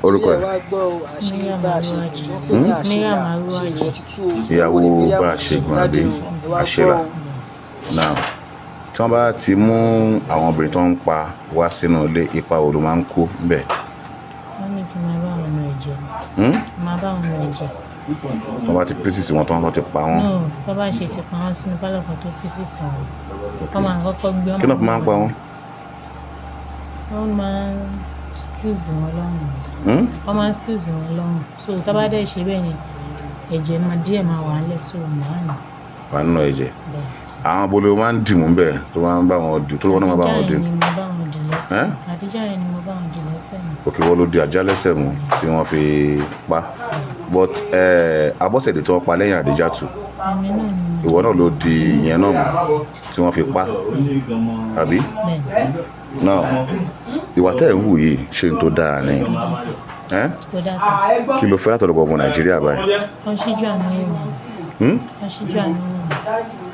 orúkọ ẹ̀. Ìyàwó bá ṣègùn àbí àṣẹlà. Now tí wọ́n bá ti mú àwọn obìnrin tó ń pa wá sínú ilé, ipa wo ló máa ń kó bẹ́ẹ̀? Wọ́n ní kí n máa bá wọn lọ ẹ̀jẹ̀. Máa bá wọn lọ ẹ̀jẹ̀. Wọ́n bá ti písìsì wọn tán, wọ́n ti pa wọ́n. Tó bá ṣe ti pa wọ́n sínú pálọ̀ kan tó písìsì wọn. Wọ́n máa kọ́kọ́ gbé wọn. Kí ló fi máa ń pa wọ́n? Wọ́n máa ń skills wọn lọ́rùn. Wọ́n máa ń skills wọn lọ́rùn. So tó bá dẹ̀ ṣe bẹ́ẹ̀ ni ẹ̀jẹ̀ díẹ̀ máa wà nílẹ̀, so máa nà. Wà nínú ẹ̀jẹ̀. Àwọn abolo máa ń dì mú bẹ́ẹ̀ tó máa ń bá wọn dì, tó wọ́n náà máa bá wọn dì. Àdíjà yẹn ni mo bá wọn dì lẹ́sẹ̀ mi. Òkè wọ́n ló di ajá lẹ́sẹ̀ mú tí wọ́n fi pa. But Abọ́sẹ̀dé tí wọ́n pa lẹ́yìn Àdíjàtù, ìwọ náà ló di ìyẹn náà mú tí wọ́n fi pa, àbí? Now ìwà tẹ́ ẹ̀ ń hù yìí ṣe ń tó dáa ni. Kí ló fẹ́ látọ̀dọ̀ ọmọ Nàìjíríà báyìí? Wọ́n ṣíjú àánú wò. Wọ́n ṣíjú àánú wò.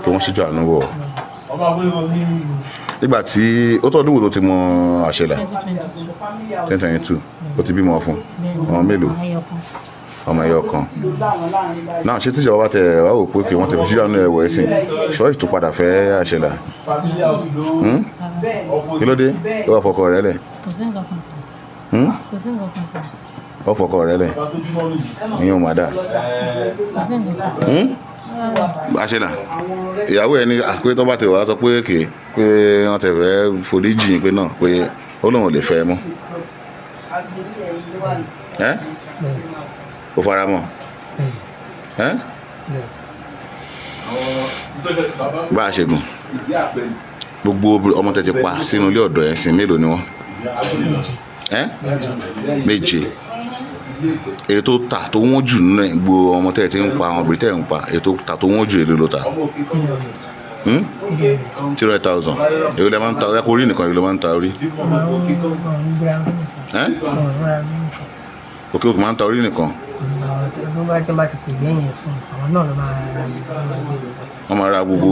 Kí wọ́n ṣíjú àánú wò. Nígbà tí ó tọ́dún wo ló ti mọ Àṣẹlà? 2022. Ó ti bímọ fún ọmọ mélòó? Ọmọ ẹyọ kan. Náà ṣé tíṣà wá tẹ wá wò pé kí wọ́n tẹ fi ṣíjú àánú ẹ̀wọ̀ ẹ̀sìn ṣọ́ọ̀ṣì tó padà fẹ́ Àṣẹlà? Kí ló dé? Ó wà fọkọ rẹ̀ lẹ̀. Kò sí nǹkan kan sọ. Kò sí nǹkan kan sọ. Ó fọkọ rẹ̀ lẹ̀. Ìyẹn ò má dà. Kò sí nǹkan kan sọ. Àṣẹlà ìyàwó ẹni àpé tó bá ti wà sọ pé kì í pé wọ́n tẹ̀ fẹ́ forí jìn pé náà pé ó lóun ò lè fẹ́ mọ́. Ó fara mọ́. Bá a ṣe gùn gbogbo ọmọ tẹ́ ti pa sínú ilé ọ̀dọ̀ ẹ̀ sìn mélòó ni wọ́n? Méje. Èyí tó ta tó wọ́n jù nínú ẹ̀ gbogbo ọmọ tẹ́ ti ń pa, àwọn obìnrin tẹ́ ń pa, èyí tó ta tó wọ́n jù èlò ló ta? 300,000. Èyí lè máa ń ta orí orí nìkan, èyí ló máa ń ta orí. Òkè òkè máa ń ta orí nìkan. Wọ́n máa ra gbogbo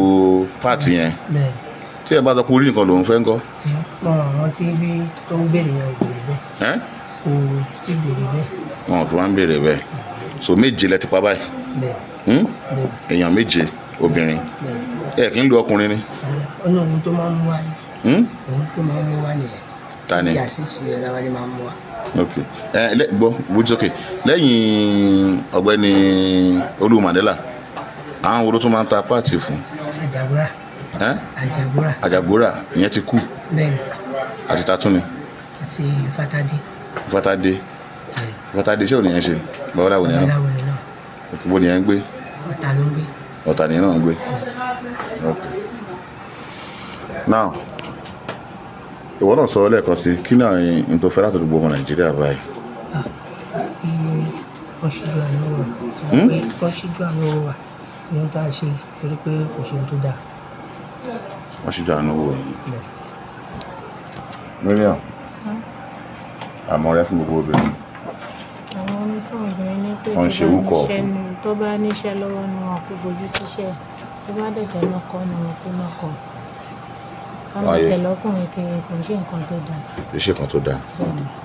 páàtì yẹn. Tí ẹ bá sọ pé orí nìkan lòun fẹ́ ń kọ́. Wọ́n ti bí tó ń béèrè yẹn ò béèrè bẹ́ẹ̀. Kò tí béèrè bẹ́ẹ̀. Wọ́n fi máa ń béèrè bẹ́ẹ̀. So méje lẹ ti pa báyìí. Èèyàn méje obìnrin. Ẹ kì í lu ọkùnrin ni. Ohun tó máa ń mú wa ni. Ohun tó máa ń mú wa nìyẹn. Ta ni? Bí àṣìṣe Ọláwálé máa ń mú wa. Ok. Gbọ́ bójú sókè. Lẹ́yìn ọ̀gbẹ́ni Olú Mandela, àwọn wo ló tún máa ń ta páàtì fún? Àjàgbóra. Àjàgbóra ìyẹn ti kú. Bẹ́ẹ̀ni. Àti tatún ni. Àti Fatade. Fatade ṣé ò ní yẹn ṣe? Babaláwo ni ẹ náà. Bó ni ẹ ń gbé? Ọ̀tà ló ń gbé. Ọ̀tà ni ẹ náà ń gbé. Ok. Now ìwọ náà sọ lẹ́ẹ̀kan sí kí náà n tó fẹ́ láti gbogbo ọmọ Nàìjíríà báyìí? Wọ́n ṣíjú àánú wò. Wọ́n ṣíjú àánú wò ní ohun tá a ṣe torí pé kò ṣe ohun tó dáa. Wọ́n ṣíjú àánú wò. Mariam, àmọ́ rẹ fún gbogbo obìnrin. Àwọn onífún obìnrin ní pé wọ́n ṣe wúkọ̀. tó bá níṣẹ́ lọ́wọ́ ni wọn kò fojú síṣẹ́, tó bá dẹ̀jẹ̀ náà kọ́ ni wọn kó náà kọ́. Ká máa tẹ̀lé ọkùnrin kiri kò ń ṣe nǹkan tó dáa. Kì í ṣe nǹkan tó dáa. Bẹ́ẹ̀ni sí.